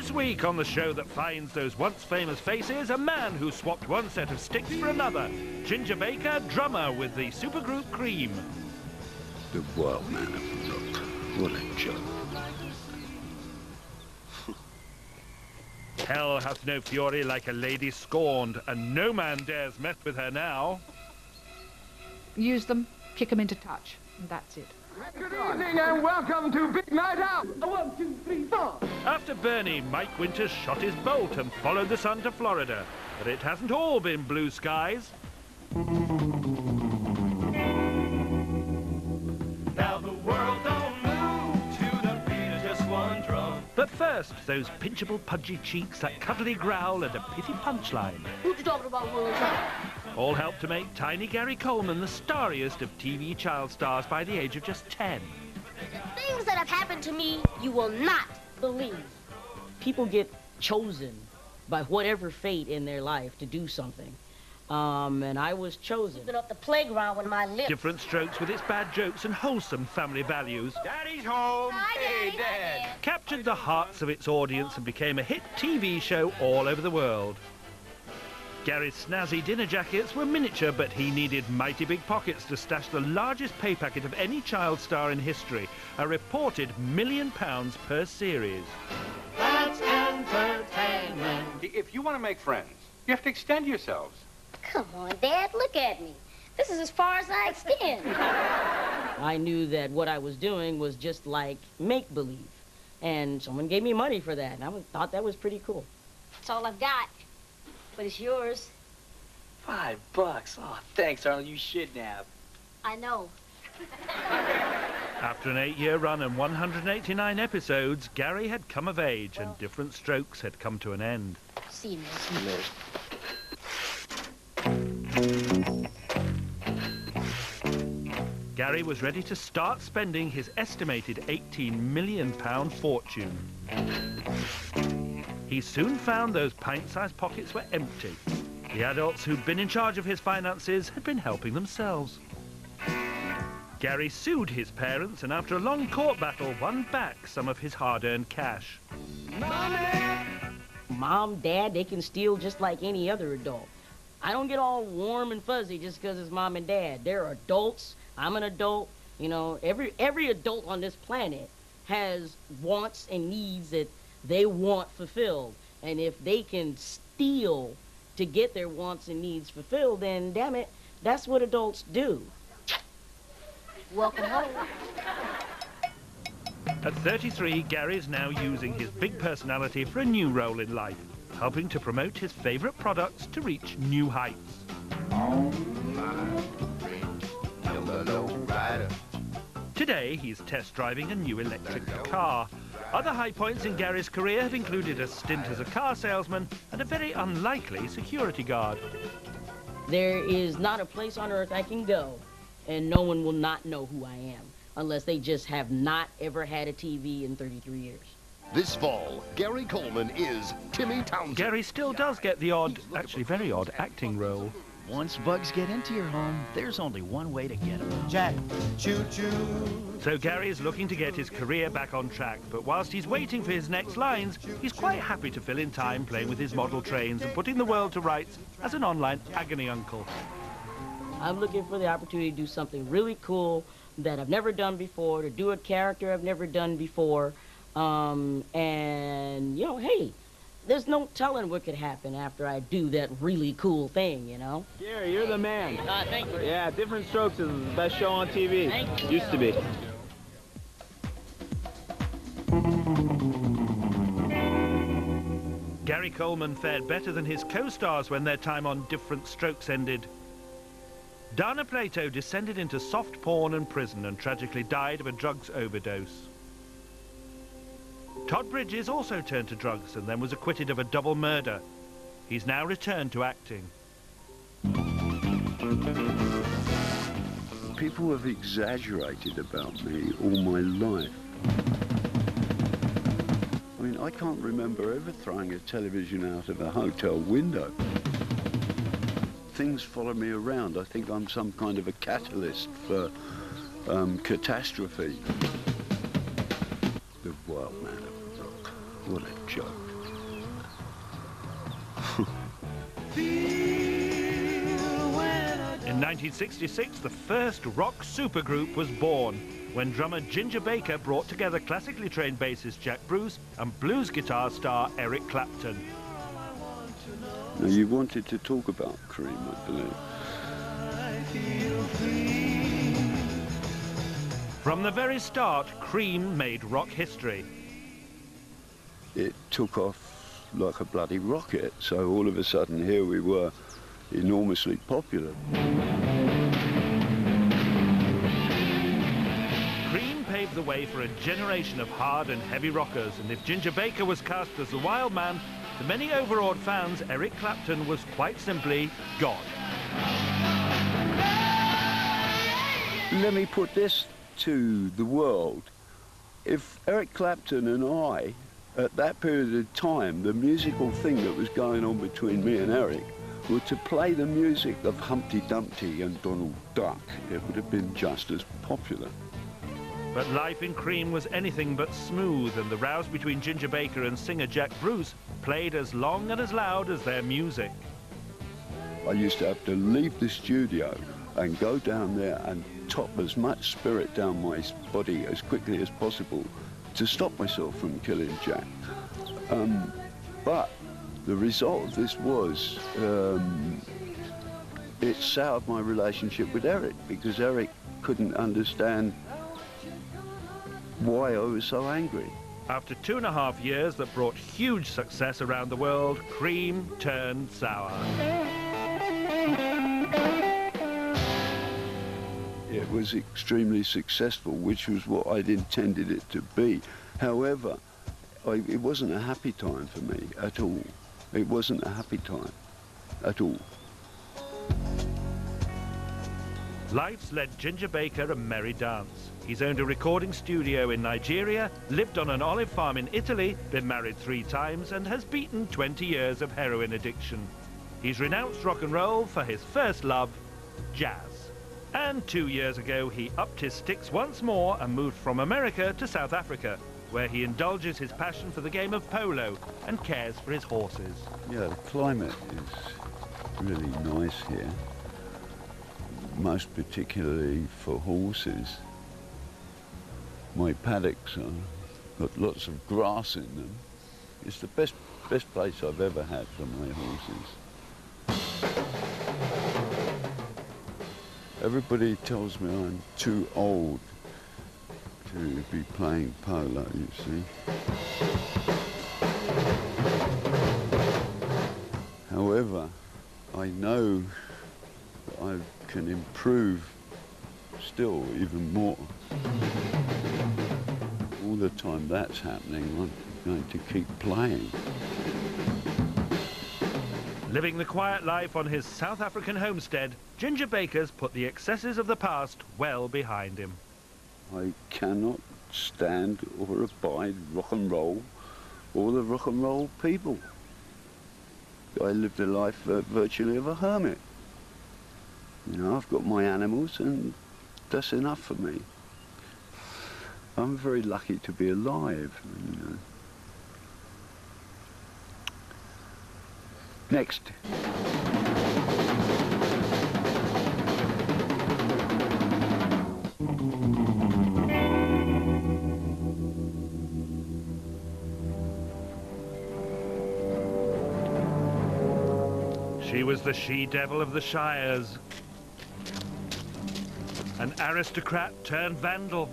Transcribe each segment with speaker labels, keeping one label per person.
Speaker 1: This week on the show that finds those once famous faces, a man who swapped one set of sticks for another. Ginger Baker, drummer with the supergroup Cream.
Speaker 2: The wild man of the rock. What a joke.
Speaker 1: Hell hath no fury like a lady scorned, and no man dares mess with her now.
Speaker 3: Use them, kick them into touch, and that's it.
Speaker 4: Good evening and welcome to Big Night Out. 1, 2, 3, 4.
Speaker 1: After Bernie, Mike Winters shot his bolt and followed the sun to Florida. But it hasn't all been blue skies.
Speaker 5: Now the world don't move to the beat of just one drum.
Speaker 1: But first, those pinchable, pudgy cheeks, that cuddly growl, and a pithy punchline.
Speaker 6: Who's you talking about, Willis?
Speaker 1: All help to make tiny Gary Coleman the starriest of TV child stars by the age of just 10.
Speaker 6: Things that have happened to me you will not believe.
Speaker 7: People get chosen by whatever fate in their life to do something. And I was chosen.
Speaker 6: Been up the playground with my lips.
Speaker 1: Diff'rent Strokes with its bad jokes and wholesome family values
Speaker 5: Daddy's home.
Speaker 6: Hi, Daddy.
Speaker 1: captured the hearts of its audience and became a hit TV show all over the world. Gary's snazzy dinner jackets were miniature, but he needed mighty big pockets to stash the largest pay packet of any child star in history, a reported £1 million per series.
Speaker 5: That's entertainment. If you want to make friends, you have to extend yourselves.
Speaker 6: Come on, Dad, look at me. This is as far as I extend.
Speaker 7: I knew that what I was doing was just like make-believe. And someone gave me money for that, and I thought that was pretty cool.
Speaker 6: That's all I've got. But it's yours.
Speaker 8: $5? Oh, thanks, Arnold. You shouldn't have.
Speaker 6: I know.
Speaker 1: After an 8-year run and 189 episodes, Gary had come of age and Diff'rent Strokes had come to an end.
Speaker 6: See you, Miss.
Speaker 1: Gary was ready to start spending his estimated £18 million fortune. He soon found those pint-sized pockets were empty. The adults who'd been in charge of his finances had been helping themselves. Gary sued his parents and after a long court battle won back some of his hard-earned cash.
Speaker 7: Mom, Dad, they can steal just like any other adult. I don't get all warm and fuzzy just because it's Mom and Dad. They're adults. I'm an adult. You know, every adult on this planet has wants and needs that they want fulfilled. And if they can steal to get their wants and needs fulfilled, then damn it, that's what adults do.
Speaker 6: Welcome home.
Speaker 1: At 33, Gary's now using his big personality for a new role in life, helping to promote his favorite products to reach new heights. Today, he's test driving a new electric car. Other high points in Gary's career have included a stint as a car salesman and a very unlikely security guard.
Speaker 7: There is not a place on earth I can go and no one will not know who I am unless they just have not ever had a TV in 33 years.
Speaker 2: This fall, Gary Coleman is Timmy Townsend.
Speaker 1: Gary still does get the odd, actually very odd, acting role.
Speaker 9: Once bugs get into your home, there's only one way to get them.
Speaker 5: Jack, choo-choo.
Speaker 1: So Gary is looking to get his career back on track, but whilst he's waiting for his next lines, he's quite happy to fill in time playing with his model trains and putting the world to rights as an online agony uncle.
Speaker 7: I'm looking for the opportunity to do something really cool that I've never done before, to do a character I've never done before, and, you know, hey, there's no telling what could happen after I do that really cool thing, you know?
Speaker 8: Gary, you're the man.
Speaker 7: Thank you.
Speaker 8: Yeah, Diff'rent Strokes is the best show on TV.
Speaker 7: Thank you.
Speaker 8: Used to be.
Speaker 1: Gary Coleman fared better than his co-stars when their time on Diff'rent Strokes ended. Dana Plato descended into soft porn and prison and tragically died of a drugs overdose. Todd Bridges also turned to drugs and then was acquitted of a double murder. He's now returned to acting.
Speaker 2: People have exaggerated about me all my life. I mean, I can't remember ever throwing a television out of a hotel window. Things follow me around. I think I'm some kind of a catalyst for catastrophe. The wild man of the rock. What a joke.
Speaker 1: 1966, the first rock supergroup was born when drummer Ginger Baker brought together classically trained bassist Jack Bruce and blues guitar star Eric Clapton.
Speaker 2: Now, you wanted to talk about Cream, I believe.
Speaker 1: From the very start, Cream made rock history.
Speaker 2: It took off like a bloody rocket, so all of a sudden here we were, enormously popular.
Speaker 1: Cream paved the way for a generation of hard and heavy rockers, and if Ginger Baker was cast as the wild man, to many overawed fans, Eric Clapton was quite simply God.
Speaker 2: Let me put this to the world. If Eric Clapton and I, at that period of time, the musical thing that was going on between me and Eric, were to play the music of Humpty Dumpty and Donald Duck, it would have been just as popular.
Speaker 1: But life in Cream was anything but smooth, and the rows between Ginger Baker and singer Jack Bruce played as long and as loud as their music.
Speaker 2: I used to have to leave the studio and go down there and top as much spirit down my body as quickly as possible to stop myself from killing Jack. But the result of this was it soured my relationship with Eric, because Eric couldn't understand why I was so angry.
Speaker 1: After 2.5 years that brought huge success around the world, Cream turned sour.
Speaker 2: It was extremely successful, which was what I'd intended it to be. However, it wasn't a happy time for me at all. It wasn't a happy time at all.
Speaker 1: Life's led Ginger Baker a merry dance. He's owned a recording studio in Nigeria, lived on an olive farm in Italy, been married 3 times, and has beaten 20 years of heroin addiction. He's renounced rock and roll for his first love, jazz. And 2 years ago, he upped his sticks once more and moved from America to South Africa, where he indulges his passion for the game of polo and cares for his horses.
Speaker 2: Yeah, the climate is really nice here, most particularly for horses. My paddocks got lots of grass in them. It's the best place I've ever had for my horses. Everybody tells me I'm too old to be playing polo, you see. However, I know that I can improve still even more. All the time that's happening, I'm going to keep playing.
Speaker 1: Living the quiet life on his South African homestead, Ginger Baker's put the excesses of the past well behind him.
Speaker 2: I cannot stand or abide rock and roll or the rock and roll people. I lived a life virtually of a hermit. You know, I've got my animals and that's enough for me. I'm very lucky to be alive, you know. Next.
Speaker 1: She was the she-devil of the Shires, an aristocrat turned vandal.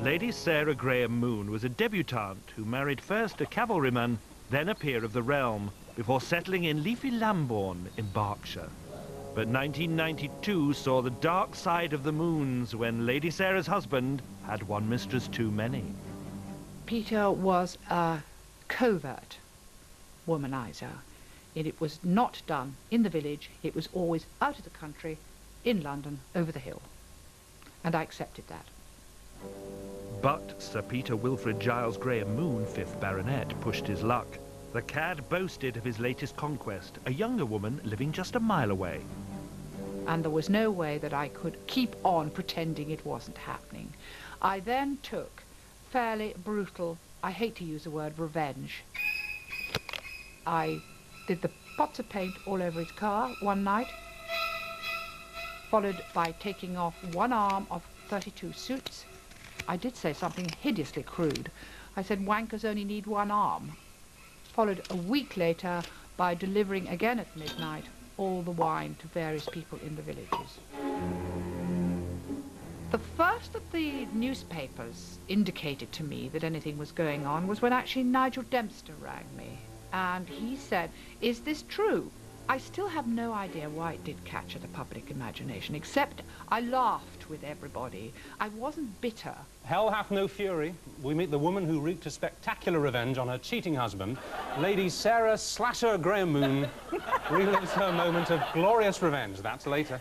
Speaker 1: Lady Sarah Graham Moon was a debutante who married first a cavalryman, then a peer of the realm, before settling in leafy Lambourne in Berkshire. But 1992 saw the dark side of the Moons when Lady Sarah's husband had one mistress too many.
Speaker 3: Peter was a covert womanizer, and it was not done in the village. It was always out of the country, in London, over the hill. And I accepted that.
Speaker 1: But Sir Peter Wilfrid Giles Graham Moon, 5th Baronet, pushed his luck. The cad boasted of his latest conquest, a younger woman living just a mile away.
Speaker 3: And there was no way that I could keep on pretending it wasn't happening. I then took fairly brutal, I hate to use the word revenge. I did the pots of paint all over his car one night, followed by taking off one arm of 32 suits. I did say something hideously crude. I said wankers only need one arm. Followed a week later by delivering again at midnight all the wine to various people in the villages. The first of the newspapers indicated to me that anything was going on was when actually Nigel Dempster rang me. And he said, "Is this true?" I still have no idea why it did capture the public imagination, except I laughed with everybody. I wasn't bitter.
Speaker 10: Hell hath no fury. We meet the woman who wreaked a spectacular revenge on her cheating husband. Lady Sarah Slasher Graham Moon relives her moment of glorious revenge. That's later.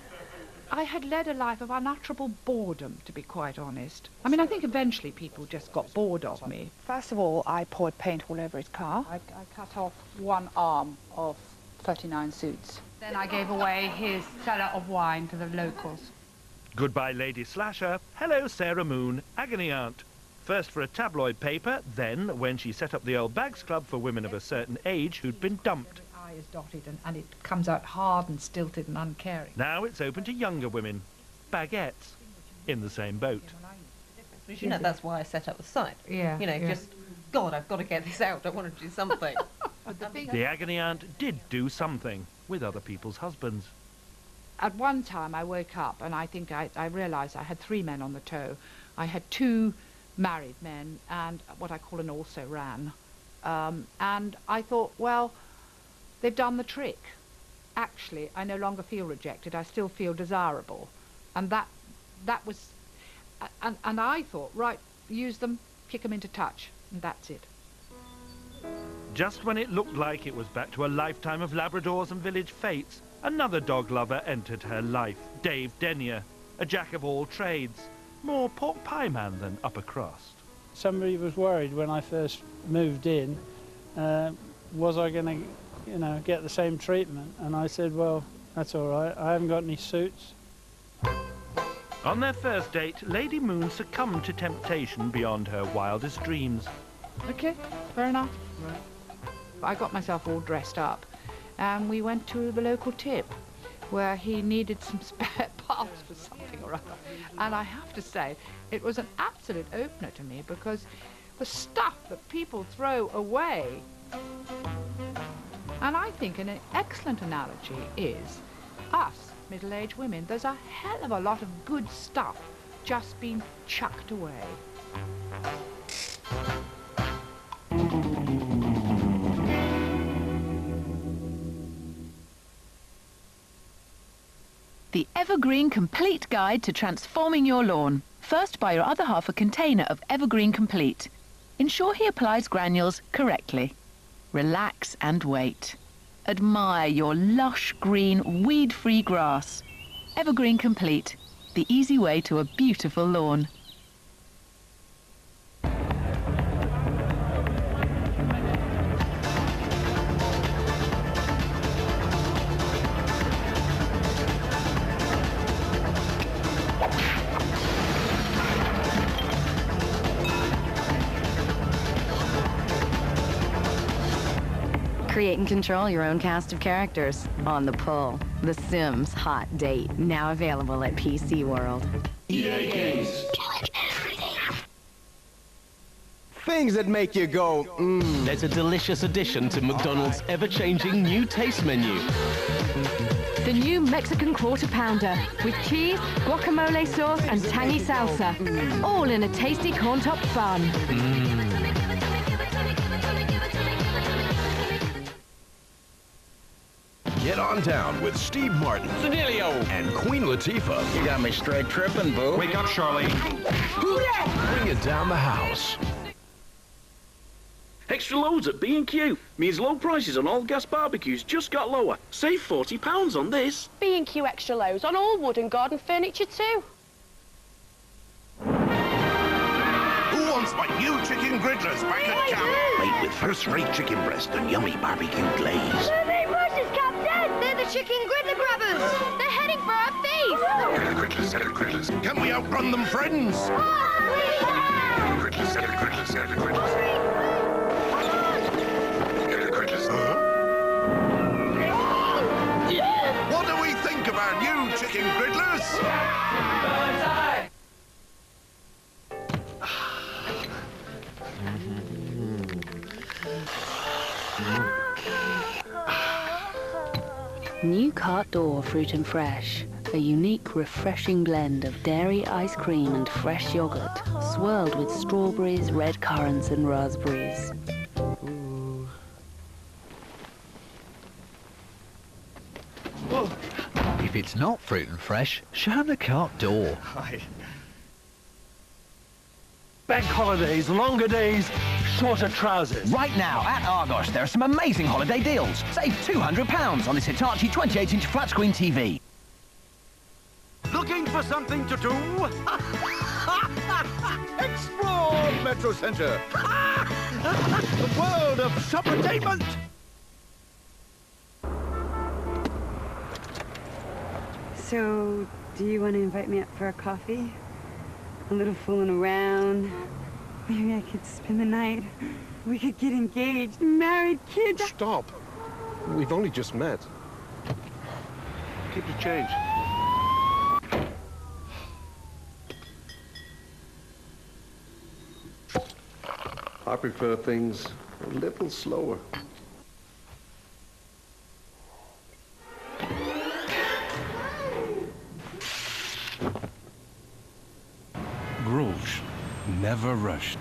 Speaker 3: I had led a life of unutterable boredom, to be quite honest. I mean, I think eventually people just got bored of me. First of all, I poured paint all over his car. I cut off one arm of 39 suits. Then I gave away his cellar of wine to the locals.
Speaker 1: Goodbye, Lady Slasher. Hello, Sarah Moon, agony aunt. First for a tabloid paper, then when she set up the Old Bags Club for women of a certain age who'd been dumped.
Speaker 3: The I is dotted and it comes out hard and stilted and uncaring.
Speaker 1: Now it's open to younger women. Baguettes. In the same boat.
Speaker 11: Because, you know, that's why I set up the site.
Speaker 3: Yeah.
Speaker 11: You know, just, God, I've got to get this out. I want to do something.
Speaker 1: The agony aunt did do something with other people's husbands.
Speaker 3: At one time I woke up and I think I realised I had 3 men on the tow. I had 2 married men and what I call an also-ran. And I thought, well, they've done the trick. Actually, I no longer feel rejected. I still feel desirable. And that was... And I thought, right, use them, kick them into touch, and that's it.
Speaker 1: Just when it looked like it was back to a lifetime of Labradors and village fates, another dog lover entered her life, Dave Denyer, a jack of all trades, more pork pie man than upper crust.
Speaker 12: Somebody was worried when I first moved in, was I going to, you know, get the same treatment? And I said, well, that's all right, I haven't got any suits.
Speaker 1: On their first date, Lady Moon succumbed to temptation beyond her wildest dreams.
Speaker 3: Okay, fair enough. Right. I got myself all dressed up and we went to the local tip where he needed some spare parts for something or other. And I have to say, it was an absolute opener to me because the stuff that people throw away. And I think an excellent analogy is us, middle-aged women. There's a hell of a lot of good stuff just being chucked away.
Speaker 13: The Evergreen Complete Guide to Transforming Your Lawn. First, buy your other half a container of Evergreen Complete. Ensure he applies granules correctly. Relax and wait. Admire your lush, green, weed-free grass. Evergreen Complete, the easy way to a beautiful lawn.
Speaker 14: Create and control your own cast of characters. On the Pull, The Sims Hot Date, now available at PC World.
Speaker 15: EA Games. Things that make you go, mmm.
Speaker 16: There's a delicious addition to McDonald's ever-changing new taste menu.
Speaker 17: The new Mexican Quarter Pounder with cheese, guacamole sauce and tangy salsa. All in a tasty corn-topped bun.
Speaker 18: Get on down with Steve Martin and Queen Latifah.
Speaker 19: You got me straight tripping, boo.
Speaker 18: Wake up, Charlie. Bring it down the house.
Speaker 20: Extra loads at B&Q means low prices on all gas barbecues just got lower. Save £40 on this.
Speaker 21: B&Q extra loads on all wood and garden furniture too.
Speaker 22: Who wants my new chicken griddlers back at camp? Made with first-rate chicken breast and yummy barbecue glaze.
Speaker 6: They're the chicken griddler grabbers! They're heading for our feast!
Speaker 22: Griddlers. Can we outrun them, friends? of our new chicken griddlers.
Speaker 6: Birdseye!
Speaker 4: New Cart Door Fruit and Fresh. A unique, refreshing blend of dairy ice cream and fresh yogurt, swirled with strawberries, red currants and raspberries.
Speaker 9: If it's not fruit and fresh, shut the cart door.
Speaker 23: Bank holidays, longer days, shorter trousers.
Speaker 24: Right now, at Argos, there are some amazing holiday deals. Save £200 on this Hitachi 28-inch flat-screen TV.
Speaker 22: Looking for something to do? Explore Metro Centre. The world of shop-attainment.
Speaker 25: So, do you want to invite me up for a coffee? A little fooling around. Maybe I could spend the night. We could get engaged, married, kids.
Speaker 26: Stop. We've only just met.
Speaker 22: Keep your change.
Speaker 26: I prefer things a little slower.
Speaker 27: Grouch, never rushed.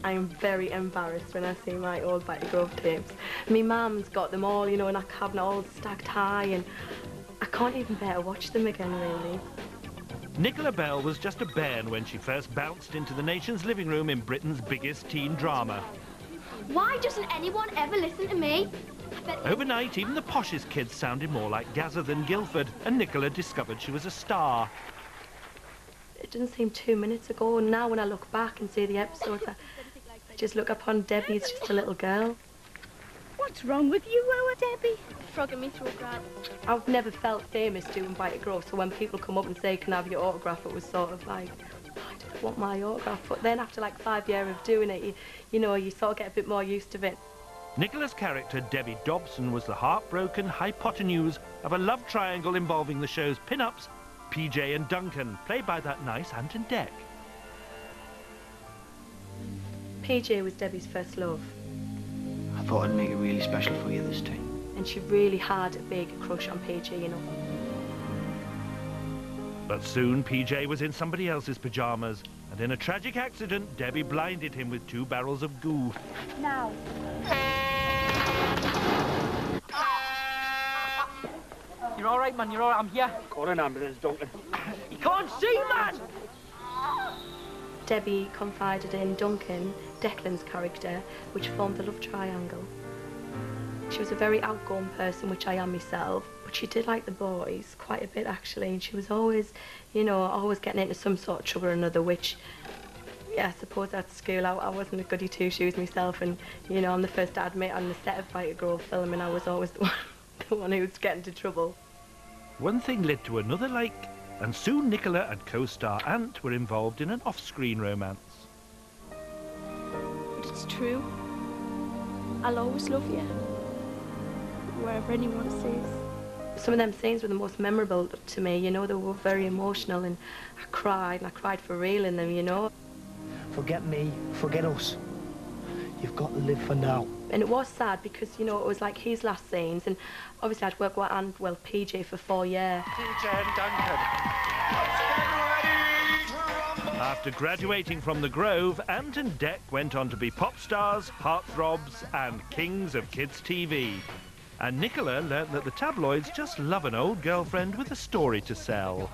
Speaker 21: I'm very embarrassed when I see my old Betty Grove tapes. My mum's got them all, you know, in a cabinet all stacked high, and I can't even bear to watch them again, really.
Speaker 1: Nicola Bell was just a bairn when she first bounced into the nation's living room in Britain's biggest teen drama.
Speaker 6: Why doesn't anyone ever listen to me?
Speaker 1: Overnight, even the poshest kids sounded more like Gaza than Guildford, and Nicola discovered she was a star.
Speaker 21: It doesn't seem 2 minutes ago, and now when I look back and see the episodes, I just look upon Debbie as just a little girl.
Speaker 6: What's wrong with you, Debbie? Frogging me through a grab.
Speaker 21: I've never felt famous doing Betty Grove, so when people come up and say, can I have your autograph, it was sort of like, I don't want my autograph. But then after like 5 years of doing it, you know, you sort of get a bit more used to it.
Speaker 1: Nicola's character, Debbie Dobson, was the heartbroken hypotenuse of a love triangle involving the show's pin-ups, PJ and Duncan, played by that nice Anton Deck.
Speaker 21: PJ was Debbie's first love.
Speaker 28: I thought I'd make it really special for you this time.
Speaker 21: And she really had a big crush on PJ, you know.
Speaker 1: But soon PJ was in somebody else's pyjamas, and in a tragic accident, Debbie blinded him with 2 barrels of goo.
Speaker 6: Now.
Speaker 8: You're all right, man. You're all right. I'm here.
Speaker 5: Call an ambulance, Duncan.
Speaker 8: You can't see, man!
Speaker 21: Debbie confided in Duncan, Declan's character, which formed the love triangle. She was a very outgoing person, which I am myself, but she did like the boys quite a bit, actually, and she was always, you know, always getting into some sort of trouble or another, which, yeah, I suppose at school I wasn't a goody two-shoes myself, and, you know, I'm the first to admit on the set of Betty Grove film, and I was always the one who was getting into trouble.
Speaker 1: One thing led to another, and soon Nicola and co-star Ant were involved in an off-screen romance.
Speaker 21: But it's true. I'll always love you, wherever anyone sees. Some of them scenes were the most memorable to me, you know, they were very emotional, and I cried for real in them, you know.
Speaker 8: Forget me, forget us. You've got to live for now.
Speaker 21: And it was sad because, you know, it was like his last scenes, and obviously I'd worked with Ant, well, PJ for 4 years.
Speaker 1: PJ and Duncan. After graduating from the Grove, Ant and Dec went on to be pop stars, heartthrobs, and kings of kids' TV. And Nicola learnt that the tabloids just love an old girlfriend with a story to sell.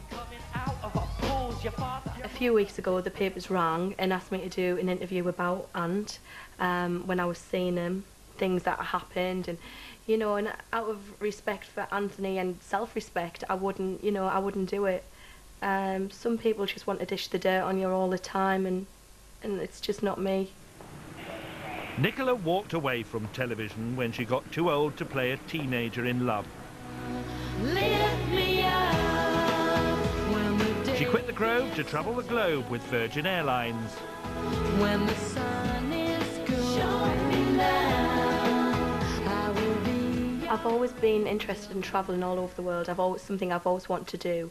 Speaker 21: A few weeks ago, the papers rang and asked me to do an interview about Ant when I was seeing him, things that happened, and, you know, and out of respect for Anthony and self-respect, I wouldn't do it. Some people just want to dish the dirt on you all the time, and it's just not me.
Speaker 1: Nicola walked away from television when she got too old to play a teenager in love.
Speaker 6: Lift me up when the day
Speaker 1: She quit the Grove to travel the globe with Virgin Airlines.
Speaker 6: when the sun is good.
Speaker 21: I've always been interested in travelling all over the world. Something I've always wanted to do.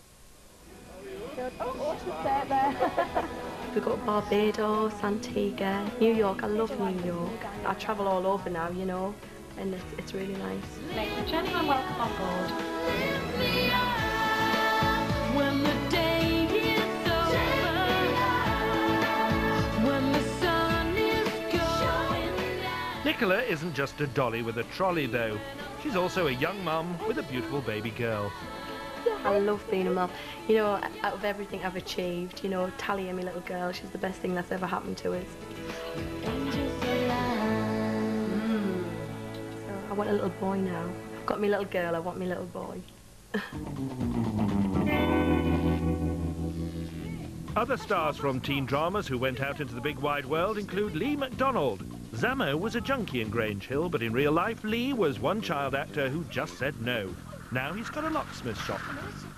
Speaker 21: We go to Barbados, Antigua, New York. I love New York. I travel all over now, you know, and it's really nice.
Speaker 17: Ladies and gentlemen, welcome on board. When the day is over, when the sun is going down.
Speaker 1: Nicola isn't just a dolly with a trolley, though. She's also a young mum with a beautiful baby girl.
Speaker 21: I love being a mum. You know, out of everything I've achieved, you know, Talia, my little girl, she's the best thing that's ever happened to us. So I want a little boy now. I've got my little girl, I want my little boy.
Speaker 1: Other stars from teen dramas who went out into the big wide world include Lee MacDonald. Zammo was a junkie in Grange Hill, but in real life, Lee was one child actor who just said no. Now he's got a locksmith shop.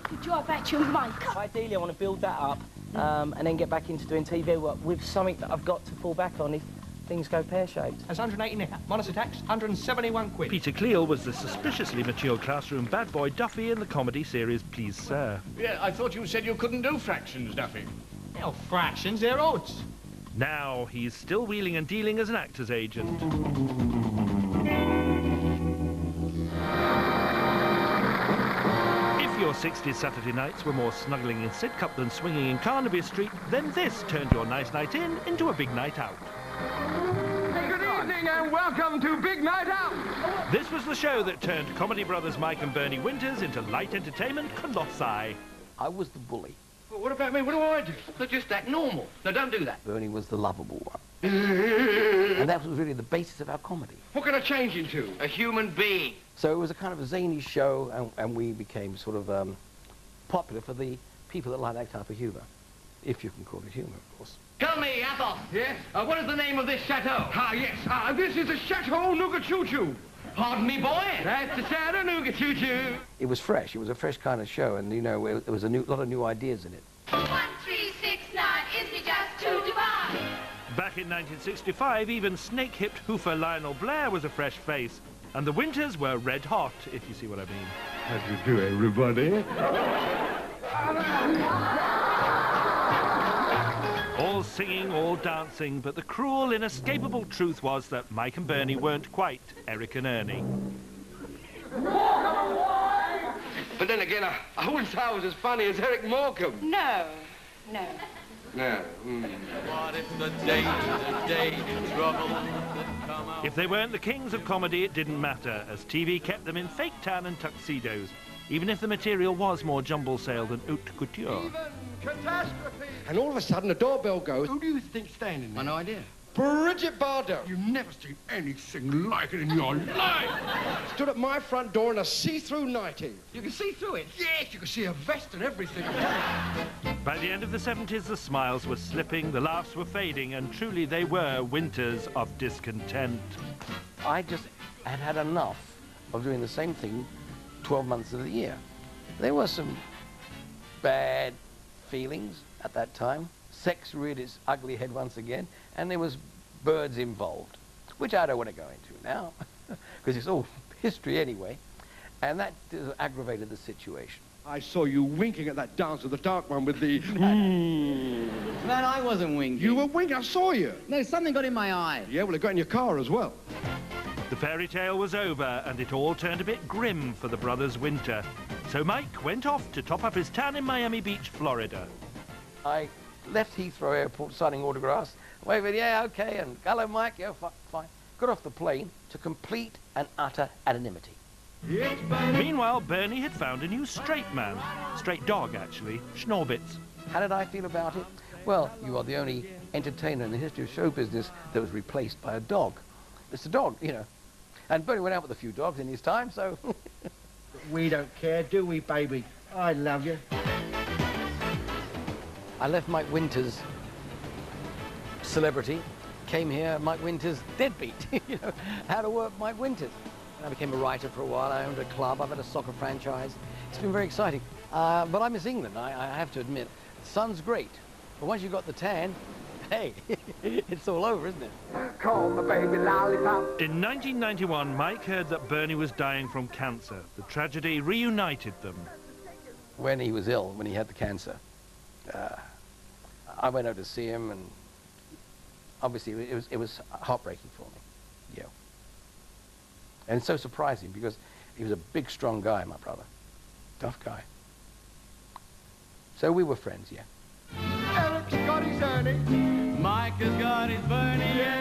Speaker 2: Good job at your mic. Ideally, I want to build that up and then get back into doing TV work with something that I've got to fall back on if things go pear-shaped.
Speaker 5: That's 180 now. Minus a tax, 171 quid.
Speaker 1: Peter Cleal was the suspiciously mature classroom bad boy Duffy in the comedy series Please Sir.
Speaker 5: Yeah, I thought you said you couldn't do fractions, Duffy. No, fractions, they're odds.
Speaker 1: Now he's still wheeling and dealing as an actor's agent. If your 60s Saturday nights were more snuggling in Sidcup than swinging in Carnaby Street, then this turned your nice night in into a big night out.
Speaker 3: Good evening and welcome to Big Night Out.
Speaker 1: This was the show that turned comedy brothers Mike and Bernie Winters into light entertainment colossi.
Speaker 7: I was the bully.
Speaker 5: Well, what about me? What do I do? Not just act normal. No, don't do that.
Speaker 7: Bernie was the lovable one. And that was really the basis of our comedy.
Speaker 5: What can I change into? A human being.
Speaker 7: So it was a kind of a zany show, and we became sort of popular for the people that like that type of humour. If you can call it humour, of course.
Speaker 5: Tell me, Athos. Yes? What is the name of this chateau? Yes. This is the Chateau Nougachoo-Choo. Pardon me, boy. That's the Chateau Nougachoo-Choo.
Speaker 7: It was fresh. It was a fresh kind of show, and, you know, there was a lot of new ideas in it.
Speaker 6: 1, 3, 6, 9, is me just too divine?
Speaker 1: Back in 1965, even snake-hipped hoofer Lionel Blair was a fresh face. And the Winters were red hot, if you see what I mean.
Speaker 3: How do you do, everybody?
Speaker 1: All singing, all dancing, but the cruel, inescapable truth was that Mike and Bernie weren't quite Eric and Ernie.
Speaker 5: But then again, I wouldn't say I was as funny as Eric Morecambe.
Speaker 6: No.
Speaker 5: No.
Speaker 10: What if the day trouble?
Speaker 1: If they weren't the kings of comedy, it didn't matter, as TV kept them in fake tan and tuxedos, even if the material was more jumble sale than haute couture.
Speaker 3: Catastrophe! And all of a sudden, the doorbell goes. Who do you think's standing there?
Speaker 5: No idea.
Speaker 3: Bridget Bardot. You've never seen anything like it in your life. Stood at my front door in a see-through nightie.
Speaker 5: You can see through it?
Speaker 3: Yes, you can see a vest and everything.
Speaker 1: By the end of the 70s, the smiles were slipping, the laughs were fading, and truly they were winters of discontent.
Speaker 7: I just had had enough of doing the same thing 12 months of the year. There were some bad feelings at that time. Sex reared its ugly head once again, and there was birds involved, which I don't want to go into now, because it's all history anyway, and that aggravated the situation.
Speaker 3: I saw you winking at that dance with the dark one with the...
Speaker 11: Man, I wasn't winking.
Speaker 3: You were winking, I saw you.
Speaker 11: No, something got in my eye.
Speaker 3: Yeah, well, it got in your car as well.
Speaker 1: The fairy tale was over, and it all turned a bit grim for the brothers Winter. So Mike went off to top up his tan in Miami Beach, Florida.
Speaker 7: I left Heathrow Airport signing autographs, waving, yeah, okay, and hello, Mike, yeah, fine. Got off the plane to complete and utter anonymity.
Speaker 1: Meanwhile, Bernie had found a new straight man. Straight dog, actually. Schnorbitz.
Speaker 7: How did I feel about it? Well, you are the only entertainer in the history of show business that was replaced by a dog. It's a dog, you know. And Bernie went out with a few dogs in his time, so...
Speaker 3: We don't care, do we, baby? I love you.
Speaker 7: I left Mike Winters' celebrity, came here, Mike Winters' deadbeat, you know, how to work Mike Winters. And I became a writer for a while, I owned a club, I've had a soccer franchise. It's been very exciting. But I miss England, I have to admit. The sun's great, but once you've got the tan, Hey, it's all over, isn't it?
Speaker 3: Call my baby lollipop.
Speaker 1: In 1991, Mike heard that Bernie was dying from cancer. The tragedy reunited them.
Speaker 7: When he was ill, when he had the cancer, I went over to see him, and obviously it was heartbreaking for me, yeah. And so surprising because he was a big, strong guy, my brother, tough guy. So we were friends, yeah.
Speaker 3: Eric's got his Ernie.
Speaker 10: Mike has got his Bernie, yeah.